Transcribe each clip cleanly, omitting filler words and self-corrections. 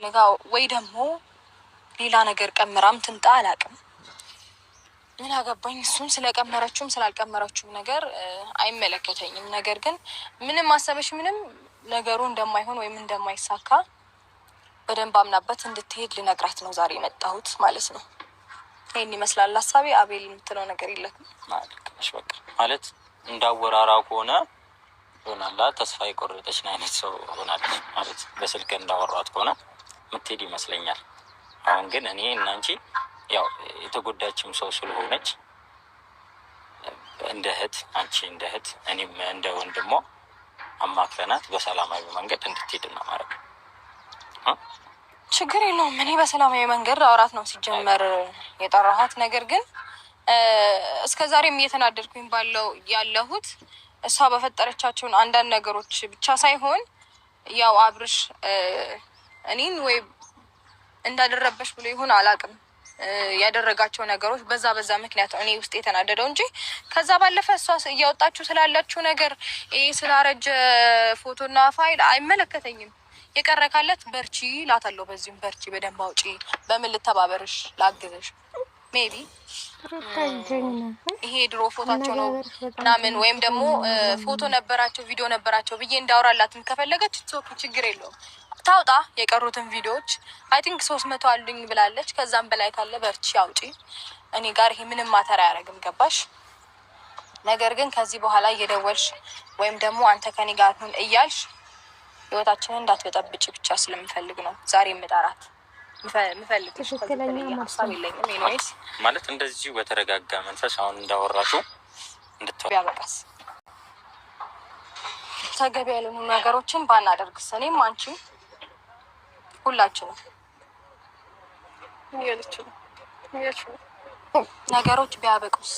ለጋው ወይ ደግሞ ሌላ ነገር ቀምራም ትምጣ አላውቅም። ምን አገባኝ? እሱን ስለቀመረችውም ስላልቀመረችውም ነገር አይመለከተኝም። ነገር ግን ምንም አሰበሽ ምንም ነገሩ እንደማይሆን ወይም እንደማይሳካ በደንብ አምናበት እንድትሄድ ልነግራት ነው ዛሬ የመጣሁት ማለት ነው። ይሄን ይመስላል ሀሳቤ። አቤል የምትለው ነገር የለም ማለት እንዳወራራው ከሆነ ሆናላ ተስፋ የቆረጠች አይነት ሰው ሆናለች ማለት በስልክ እንዳወራት ከሆነ ምትሄድ ይመስለኛል። አሁን ግን እኔ እና አንቺ ያው የተጎዳችም ሰው ስለሆነች እንደ እህት አንቺ እንደ እህት እኔም እንደ ወንድሟ አማክረናት በሰላማዊ መንገድ እንድትሄድ ነው ማለት ነው። ችግር የለውም። እኔ በሰላማዊ መንገድ አውራት ነው ሲጀመር የጠራኋት። ነገር ግን እስከዛሬም እየተናደድኩኝ ያለሁት እሷ በፈጠረቻቸውን አንዳንድ ነገሮች ብቻ ሳይሆን ያው አብርሽ እኔን ወይ እንዳደረበሽ ብሎ ይሁን አላውቅም ያደረጋቸው ነገሮች በዛ ምክንያት እኔ ውስጥ የተናደደው እንጂ ከዛ ባለፈ እሷ እያወጣችሁ ስላላችሁ ነገር ይሄ ስላረጀ ፎቶና ፋይል አይመለከተኝም። የቀረ ካለት በርቺ ላታለው። በዚህም በርቺ፣ በደንብ አውጪ። በምን ልተባበርሽ? ላግዝሽ። ሜቢ ይሄ ድሮ ፎቶቸው ነው ምናምን ወይም ደግሞ ፎቶ ነበራቸው ቪዲዮ ነበራቸው ብዬ እንዳወራላትም ከፈለገች ችግር የለውም። ታውጣ የቀሩትን ቪዲዮዎች አይ ቲንክ 300 አሉኝ ብላለች። ከዛም በላይ ካለ በርቺ አውጪ። እኔ ጋር ይሄ ምንም ማተር አያደርግም። ገባሽ? ነገር ግን ከዚህ በኋላ እየደወልሽ ወይም ደግሞ አንተ ከኔ ጋር ሁን እያልሽ ህይወታችንን እንዳትበጠብጭ ብቻ ስለምፈልግ ነው ዛሬ የምጠራት። ምፈልግ ሀሳብ የለኝም። ኤኒዌይስ ማለት እንደዚሁ በተረጋጋ መንፈስ አሁን እንዳወራሽው ቢያበቃስ ተገቢ ያልሆኑ ነገሮችን ባናደርግስ? እኔም አንቺም ሁላችንም ነገሮች ቢያበቁስ?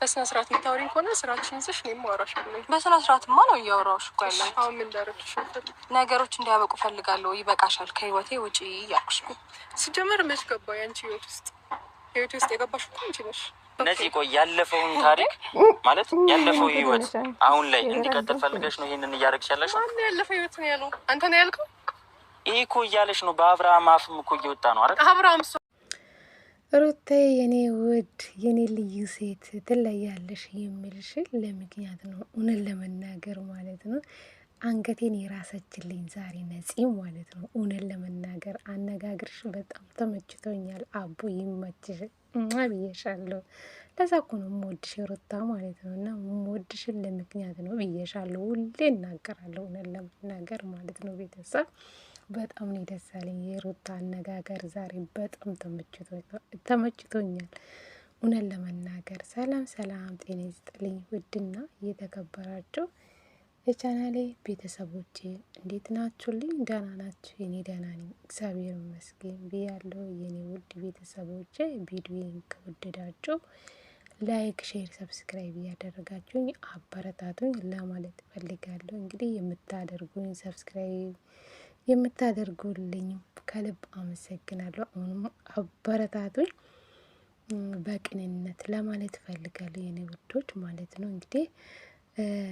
በስነ ስርዓት የምታወሪኝ ከሆነ ስራችን ይዘሽ እኔም አወራሻለሁ። በስነ ስርዓትማ ነው እያወራሁሽ እኮ ያለው። አሁን ምን እንዳደረግሽ ነገሮች እንዲያበቁ ፈልጋለሁ። ይበቃሻል፣ ከህይወቴ ውጪ እያልኩሽ ነው። ሲጀመር መች ገባ ያንቺ ህይወት ውስጥ የገባሽ እኮ አንቺ ነሽ። እነዚህ ቆይ ያለፈውን ታሪክ ማለት ያለፈው ህይወት አሁን ላይ እንዲቀጥል ፈልገሽ ነው ይሄንን እያደረግሽ ያለሽው? ማን ያለፈው ህይወት ነው ያለው? አንተ ነው ያልከው? ይሄ እኮ እያለሽ ነው። በአብርሃም አፍም እኮ እየወጣ ነው አይደል? አብርሃም ሩታዬ የኔ ውድ የኔ ልዩ ሴት ትለያለሽ የሚልሽ ለምክንያት ነው። እውነት ለመናገር ማለት ነው አንገቴን የራሰችልኝ ዛሬ ነፂ ማለት ነው። እውነት ለመናገር አነጋግርሽ በጣም ተመችቶኛል። አቡ ይመችሽ ብዬሻለሁ። ለዛ እኮ ነው የምወድሽ ሩታ ማለት ነው። እና የምወድሽን ለምክንያት ነው ብዬሻለሁ። ሁሌ እናገራለሁ እውነት ለመናገር ማለት ነው። ቤተሰብ በጣም ነው ደስ ያለኝ የሩታ አነጋገር ዛሬ በጣም ተመችቶኛል እውነት ለመናገር። ሰላም ጤና ይስጥልኝ ውድና እየተከበራችሁ የቻናሌ ቤተሰቦቼ እንዴት ናችሁልኝ? ደህና ናችሁ? የኔ ደህና ነኝ እግዚአብሔር ይመስገን ብያለሁ። የኔ ውድ ቤተሰቦቼ ቪዲዮን ከወደዳችሁ ላይክ፣ ሼር፣ ሰብስክራይብ እያደረጋችሁኝ አበረታቱኝ ለማለት እፈልጋለሁ። እንግዲህ የምታደርጉኝ ሰብስክራይብ የምታደርጉልኝ ከልብ አመሰግናለሁ። አሁንም አበረታቱኝ በቅንነት ለማለት እፈልጋለሁ የኔ ውዶች ማለት ነው። እንግዲህ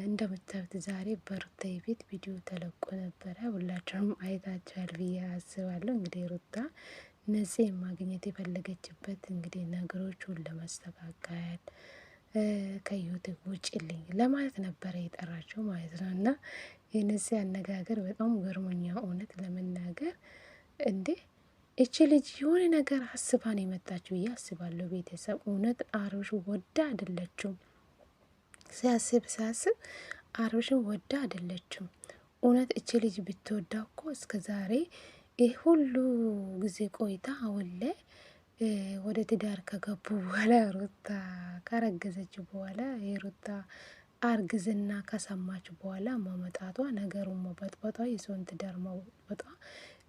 እንደምታዩት ዛሬ በሩታዬ ቤት ቪዲዮ ተለቆ ነበረ። ሁላችሁም አይታችኋል ብዬ አስባለሁ። እንግዲህ ሩታ ነፂ ማግኘት የፈለገችበት እንግዲህ ነገሮቹን ለማስተካከል ከህይወት ውጭልኝ ለማለት ነበረ የጠራቸው ማለት ነው። እና የነዚህ አነጋገር በጣም ገርሞኛ እውነት ለመናገር እንዴ እቺ ልጅ የሆነ ነገር አስባ ነው የመጣችው ብዬ አስባለሁ። ቤተሰብ እውነት አብርሽ ወዳ አይደለችም። ሲያስብ አብርሽን ወዳ አይደለችም። እውነት እቺ ልጅ ብትወዳ እኮ እስከ ዛሬ ይህ ሁሉ ጊዜ ቆይታ አሁን ላይ ወደ ትዳር ከገቡ በኋላ ሩታ ካረገዘች በኋላ የሩታ አርግዝና ከሰማች በኋላ ማመጣቷ ነገሩን መበጥበጧ የሰውን ትዳር መበጥበጧ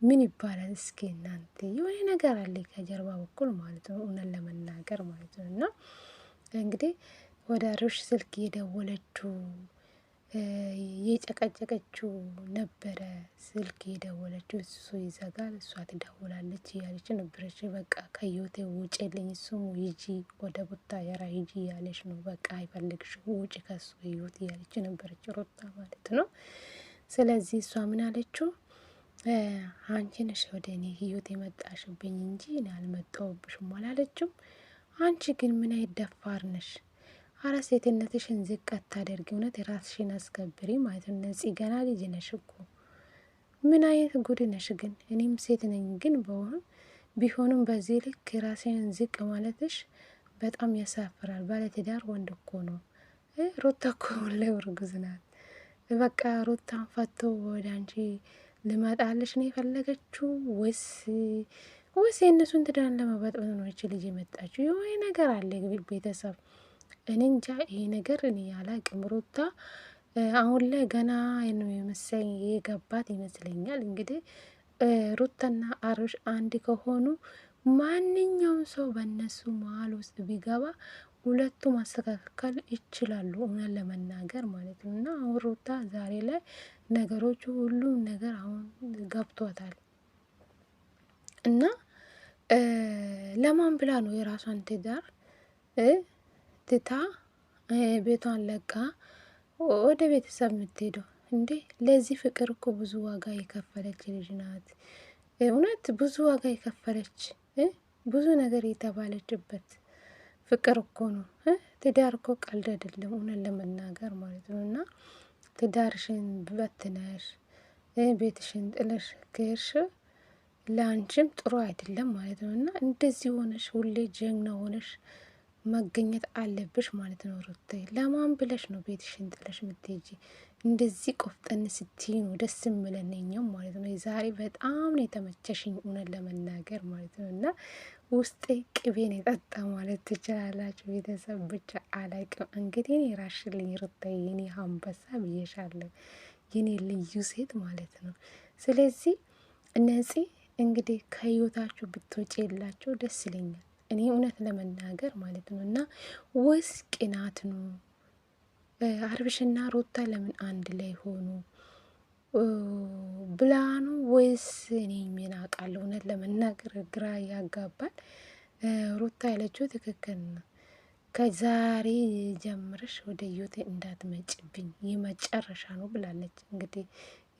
ምን ይባላል? እስኪ እናንተ የሆነ ነገር አለ ከጀርባ በኩል ማለት ነው እውነት ለመናገር ማለት ነው። እና እንግዲህ ወደ አብርሽ ስልክ የደወለችው የጨቀጨቀችው ነበረ። ስልክ የደወለችው እሱ ይዘጋል፣ እሷ ትደውላለች እያለች ነበረች። በቃ ከህይወቴ ውጭልኝ፣ እሱም ሂጂ ወደ ቡታየራ ሂጂ እያለች ነው። በቃ አይፈልግሽም፣ ውጭ ከሱ ህይወት እያለች ነበረች ሩታ ማለት ነው። ስለዚህ እሷ ምን አለችው? አንቺ ነሽ ወደ እኔ ህይወት የመጣሽብኝ እንጂ እኔ አልመጣሁብሽም አላለችም። አንቺ ግን ምን አይነት ደፋር ነሽ? አረ ሴትነትሽን ዝቅ አታደርጊ። እውነት ራስሽን አስከብሪ ማለት ነው። ነፂ ገና ልጅ ነሽ እኮ ምን አይነት ጉድ ነሽ ግን? እኔም ሴት ነኝ ግን ቢሆንም በዚህ ልክ ራሴን ዝቅ ማለትሽ በጣም ያሳፍራል። ባለትዳር ወንድ እኮ ነው። ሩታ እኮ ላይ እርጉዝ ናት። በቃ ሩታን ፈቶ ወደ አንቺ ልመጣልሽ ነው የፈለገችው ወይስ የእነሱን ትዳር ለመበጥበጥ ነው ይች ልጅ የመጣችው? የሆነ ነገር አለ ቤተሰብ። እኔ እንጃ ይሄ ነገር እኔ አላቅም። ሩታ አሁን ላይ ገና ነው የመሰለኝ የገባት ይመስለኛል። እንግዲህ ሩታና አብርሽ አንድ ከሆኑ ማንኛውም ሰው በእነሱ መሀል ውስጥ ቢገባ ሁለቱ ማስተካከል ይችላሉ፣ እውነት ለመናገር ማለት ነው። እና አሁን ሩታ ዛሬ ላይ ነገሮቹ ሁሉም ነገር አሁን ገብቷታል። እና ለማን ብላ ነው የራሷን ትዳር ትታ ቤቷን ለቃ ወደ ቤተሰብ የምትሄደው እንዴ? ለዚህ ፍቅር እኮ ብዙ ዋጋ የከፈለች ልጅ ናት። እውነት ብዙ ዋጋ የከፈለች ብዙ ነገር የተባለችበት ፍቅር እኮ ነው። ትዳር እኮ ቀልድ አይደለም፣ እውነት ለመናገር ማለት ነው። እና ትዳርሽን በትነሽ ቤትሽን ጥለሽ ከሄድሽ ለአንቺም ጥሩ አይደለም ማለት ነው። እና እንደዚህ ሆነሽ ሁሌ ጀግና ሆነሽ መገኘት አለብሽ ማለት ነው። ሩታ ለማን ብለሽ ነው ቤትሽን ጥለሽ ምትሄጂ? እንደዚህ ቆፍጠን ስትይ ነው ደስ የሚለን እኛም ማለት ነው። ዛሬ በጣም ነው የተመቸሽኝ እውነት ለመናገር ማለት ነው። እና ውስጤ ቅቤን የጠጣ ማለት ትችላላችሁ ቤተሰብ። ብቻ አላቅም እንግዲህ እኔ ራሽልኝ ሩታ የኔ አንበሳ ብዬሻለሁ፣ የኔ ልዩ ሴት ማለት ነው። ስለዚህ እነዚህ እንግዲህ ከህይወታችሁ ብትወጪ የላቸው ደስ ይለኛል እኔ እውነት ለመናገር ማለት ነው። እና ወይስ ቅናት ነው? አብርሽና ሩታ ለምን አንድ ላይ ሆኑ ብላኑ? ወይስ እኔ ምን አውቃለሁ? እውነት ለመናገር ግራ ያጋባል። ሩታ ያለችው ትክክል ነው። ከዛሬ ጀምረሽ ወደ ህይወቴ እንዳትመጭብኝ የመጨረሻ ነው ብላለች። እንግዲህ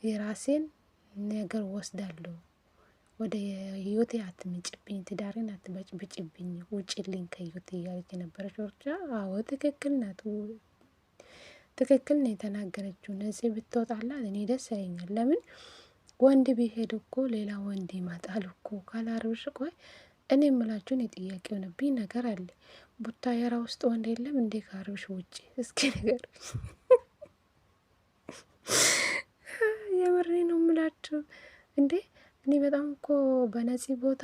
የራሴን ነገር ወስዳለሁ፣ ወደ ህይወቴ አትምጭብኝ፣ ትዳሬን አትበጭብጭብኝ፣ ውጭልኝ ከህይወቴ እያለች የነበረች ወርጃ። አዎ ትክክል ናት፣ ትክክል ነው የተናገረችው። ነዚህ ብትወጣላት እኔ ደስ ይለኛል። ለምን ወንድ ቢሄድ እኮ ሌላ ወንድ ይመጣል እኮ ካላርብሽ። ቆይ እኔ የምላችሁን የጥያቄ የሆነብኝ ነገር አለ። ቡታየራ ውስጥ ወንድ የለም እንዴ ከአብርሽ ውጭ? እስኪ ነገር የምሬ ነው የምላችሁ እንዴ። እኔ በጣም እኮ በነፂ ቦታ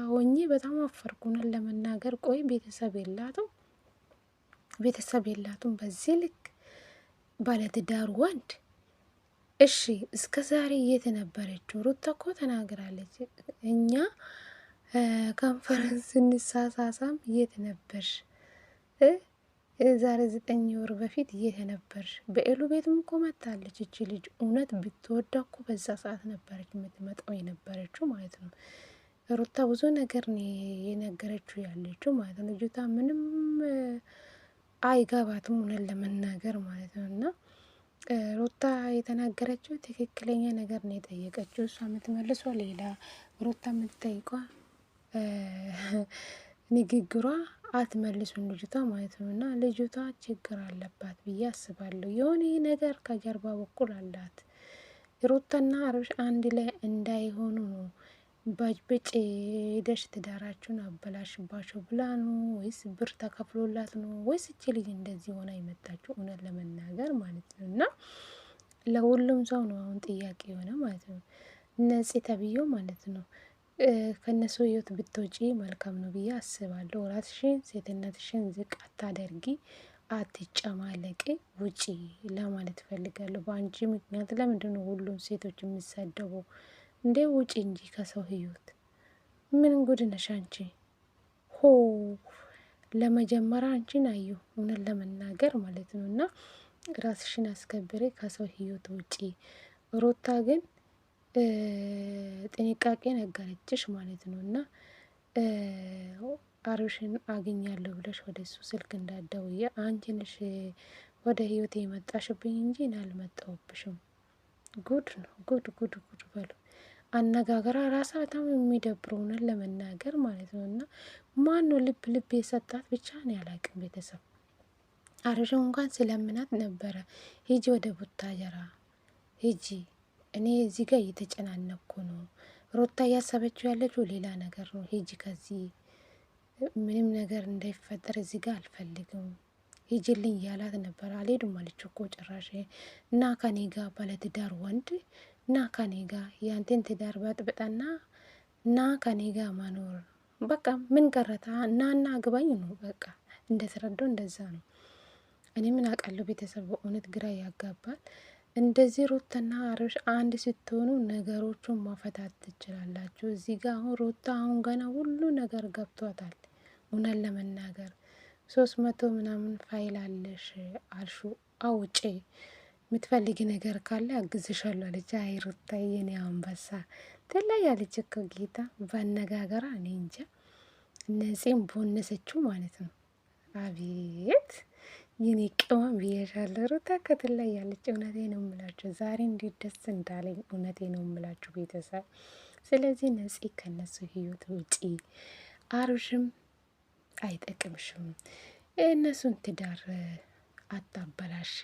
ሆኜ በጣም አፈርኩንን ለመናገር። ቆይ ቤተሰብ የላቱም በዚህ ልክ ባለትዳር ወንድ። እሺ እስከ ዛሬ የት ነበረችው? ሩታ እኮ ተናግራለች። እኛ ኮንፈረንስ እንሳሳሳም የት ነበርሽ? ዛሬ 9 ወር በፊት የት ነበርሽ? በኤሉ ቤትም እኮ መታለች እቺ ልጅ። እውነት ብትወዳ እኮ በዛ ሰዓት ነበረች የምትመጣው የነበረችው ማለት ነው። ሩታ ብዙ ነገር የነገረችው ያለችው ማለት ነው። ልጅቷ ምንም አይገባትም እውነት ለመናገር ማለት ነው። እና ሩታ የተናገረችው ትክክለኛ ነገር ነው የጠየቀችው። እሷ የምትመልሰው ሌላ፣ ሩታ የምትጠይቋ ንግግሯ አትመልሱን ልጅቷ ማለት ነው። እና ልጅቷ ችግር አለባት ብዬ አስባለሁ። የሆነ ነገር ከጀርባ በኩል አላት። ሩታና አብርሽ አንድ ላይ እንዳይሆኑ ነው ባጭብጭ ሄደሽ ትዳራችሁን አበላሽባቸው ብላ ነው ወይስ ብር ተከፍሎላት ነው ወይስ እቺ ልጅ እንደዚህ ሆና የመጣችው? እውነት ለመናገር ማለት ነው። እና ለሁሉም ሰው ነው አሁን ጥያቄ የሆነ ማለት ነው። ነፂ ተብዬው ማለት ነው ከነሱ ህይወት ብትወጪ መልካም ነው ብዬ አስባለሁ። ራስሽን ሴትነትሽን ዝቅ አታደርጊ፣ አትጨማለቂ፣ ውጪ ለማለት ፈልጋለሁ። በአንቺ ምክንያት ለምንድነው ሁሉም ሴቶች የሚሰደቡ እንዴ? ውጪ እንጂ ከሰው ህይወት። ምን ጉድ ነሽ አንቺ? ሆ ለመጀመሪያ አንቺን አየሁ እውነት ለመናገር ማለት ነው። እና ራስሽን አስከብሬ ከሰው ህይወት ውጪ። ሩታ ግን ጥንቃቄ ነገረችሽ ማለት ነው። እና አብርሽን አገኛለሁ ብለሽ ወደ እሱ ስልክ እንዳትደውይ፣ አንቺ ነሽ ወደ ህይወቴ የመጣሽብኝ እንጂ እኔ አልመጣሁብሽም። ጉድ ነው ጉድ ጉድ ጉድ በሉ። አነጋገሯ ራሳ በጣም የሚደብረውናል ለመናገር ማለት ነው። እና ማን ነው ልብ የሰጣት ብቻ ነው ያላቅም ቤተሰብ አብርሽም እንኳን ስለምናት ነበረ ሂጂ ወደ ቡታጀራ ሂጂ፣ እኔ እዚህ ጋር እየተጨናነኩ ነው። ሩታ እያሰበችው ያለችው ሌላ ነገር ነው። ሂጂ ከዚህ ምንም ነገር እንዳይፈጠር እዚህ ጋር አልፈልግም ሂጂልኝ እያላት ነበር። አልሄድም አለች እኮ ጭራሽ። እና ከኔ ጋር ባለትዳር ወንድ እና ከኔ ጋር ያንተን ትዳር በጥብጠና እና ከኔ ጋር መኖር በቃ ምን ቀረታ እና አግባኝ ነው በቃ። እንደተረዳው እንደዛ ነው። እኔ ምን አውቃለሁ ቤተሰብ በእውነት ግራ ያጋባል። እንደዚህ ሩታና አብርሽ አንድ ስትሆኑ ነገሮቹን ማፈታት ትችላላችሁ። እዚህ ጋር አሁን ሩታ አሁን ገና ሁሉ ነገር ገብቷታል። እውነት ለመናገር 300 ምናምን ፋይል አለሽ አልሹ አውጪ የምትፈልጊ ነገር ካለ አግዝሻለሁ አለች። አይ ሩታ የኔ አንበሳ ትለያለች እኮ ጌታ በአነጋገሯ እኔ እንጃ እነዚህም ቦነሰችው ማለት ነው። አቤት የኔ ቅመም ብዬሻለሁ። ሩታ ትለያለች። እውነቴ ነው የምላችሁ ዛሬ እንዴት ደስ እንዳለኝ እውነቴ ነው የምላችሁ ቤተሰብ። ስለዚህ ነፂ ከነሱ ህይወት ውጪ፣ አብርሽም አይጠቅምሽም፣ የእነሱን ትዳር አታበላሽ፣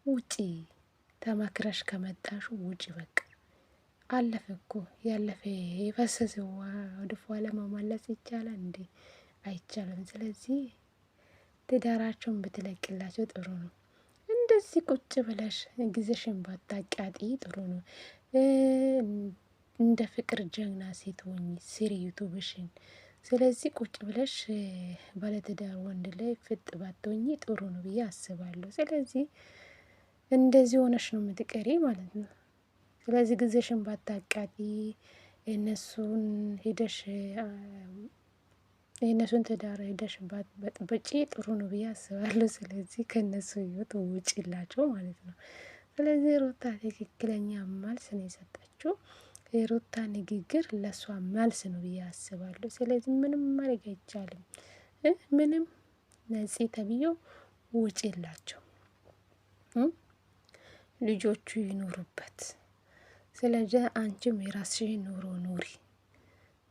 ውጪ፣ ተመክረሽ ከመጣሹ ውጪ በቃ። አለፈ እኮ ያለፈ የፈሰሰ ውሃ ወደ ኋላ መመለስ ይቻላል እንዴ? አይቻልም። ስለዚህ ትዳራቸውን ብትለቅላቸው ጥሩ ነው። እንደዚህ ቁጭ ብለሽ ጊዜሽን ባታቃጢ ጥሩ ነው። እንደ ፍቅር ጀግና ሴት ሆኚ ስሪ ዩቱብሽን። ስለዚህ ቁጭ ብለሽ ባለትዳር ወንድ ላይ ፍጥ ባትሆኚ ጥሩ ነው ብዬ አስባለሁ። ስለዚህ እንደዚህ ሆነሽ ነው የምትቀሪ ማለት ነው። ስለዚህ ጊዜሽን ባታቃጢ እነሱን ሄደሽ የእነሱን ትዳር ሄደሽ ባትበጪ ጥሩ ነው ብዬ አስባለሁ። ስለዚህ ከእነሱ ህይወት ውጪላቸው ማለት ነው። ስለዚህ ሩታ ትክክለኛ መልስ ነው የሰጠችው። የሩታ ንግግር ለእሷ መልስ ነው ብዬ አስባለሁ። ስለዚህ ምንም ማድረግ አይቻልም። ምንም ነፂ ተብዬው ውጪላቸው፣ ልጆቹ ይኖሩበት። ስለዚህ አንቺም የራስሽን ኑሮ ኑሪ።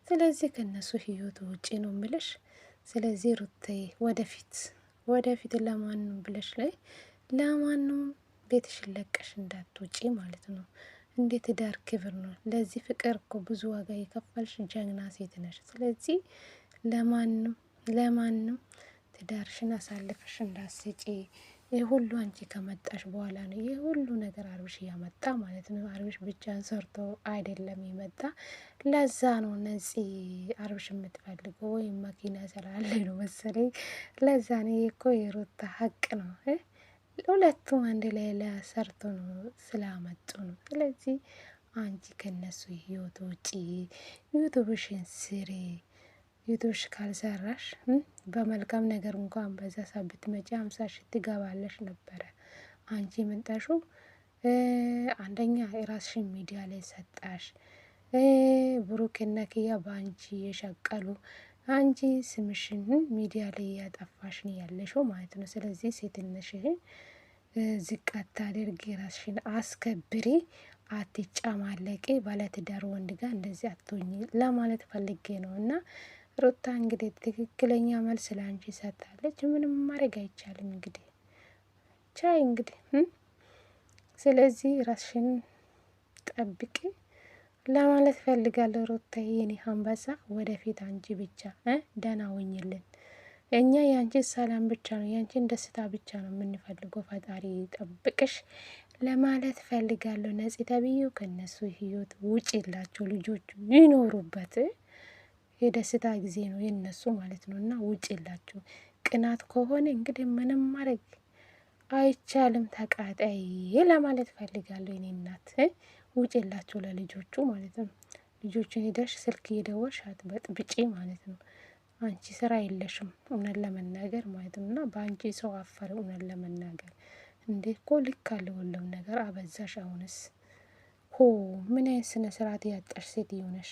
ስለዚህ ከነሱ ህይወት ውጪ ነው ምልሽ። ስለዚህ ሩታዬ ወደፊት ለማንም ብለሽ ላይ ለማንም ቤትሽን ለቀሽ እንዳትወጪ ማለት ነው። እንዴት ትዳር ክብር ነው። ለዚህ ፍቅር እኮ ብዙ ዋጋ የከፈልሽ ጀግና ሴት ነሽ። ስለዚህ ለማንም ትዳርሽን አሳልፈሽ እንዳትሰጪ። ይህ ሁሉ አንቺ ከመጣሽ በኋላ ነው ይህ ሁሉ ነገር አብርሽ እያመጣ ማለት ነው። አብርሽ ብቻን ሰርቶ አይደለም የመጣ። ለዛ ነው ነፂ አብርሽ የምትፈልገው ወይም መኪና ስላለ ነው መሰለኝ። ለዛ ነው እኮ የሩታ ሀቅ ነው። ሁለቱም አንድ ላይ ሰርቶ ነው ስላመጡ ነው። ስለዚህ አንቺ ከነሱ ህይወት ውጪ፣ ዩቱብሽን ስሪ። ዩቱብሽ ካልሰራሽ በመልካም ነገር እንኳን በዛ ሰዓት ብትመጪ 50 ሺህ ትገባለሽ ነበረ። አንቺ ምንጠሹ አንደኛ የራስሽን ሚዲያ ላይ ሰጣሽ። ብሩክና ኪያ በአንቺ የሸቀሉ፣ አንቺ ስምሽን ሚዲያ ላይ እያጠፋሽ ነው ያለሽው ማለት ነው። ስለዚህ ሴትነትሽን ዝቅ አታድርጊ፣ ራስሽን አስከብሪ፣ አትጫማለቂ። ባለትዳር ወንድ ጋር እንደዚህ አትሆኚ ለማለት ፈልጌ ነው። እና ሩታ እንግዲህ ትክክለኛ መልስ ለአንቺ ሰጥታለች። ምንም ማድረግ አይቻልም። እንግዲህ ቻይ እንግዲህ ስለዚህ ራስሽን ጠብቂ ለማለት ፈልጋለሁ። ሩታዬ የኔ አንበሳ ወደፊት አንቺ ብቻ ደህና ሆኝልን። እኛ የአንቺን ሰላም ብቻ ነው የአንቺን ደስታ ብቻ ነው የምንፈልገው። ፈጣሪ ጠብቅሽ ለማለት ፈልጋለሁ። ነፂ ተብዬው ከነሱ ህይወት ውጪላቸው፣ ልጆቹ ይኖሩበት። የደስታ ጊዜ ነው የነሱ ማለት ነው። እና ውጪላቸው። ቅናት ከሆነ እንግዲህ ምንም ማድረግ አይቻልም። ተቃጣይ ለማለት ፈልጋለሁ። የኔ እናት ውጪላቸው ለልጆቹ ማለት ነው። ልጆቹን ሄደሽ ስልክ እየደወልሽ አትበጥብጪ ማለት ነው። አንቺ ስራ የለሽም እውነት ለመናገር ማለት ነው። እና በአንቺ ሰው አፈር እውነት ለመናገር እንዴ እኮ ልክ አለ ሁሉም ነገር አበዛሽ። አሁንስ ምን አይነት ስነ ስርዓት ያጣሽ ሴት ይሆነሽ?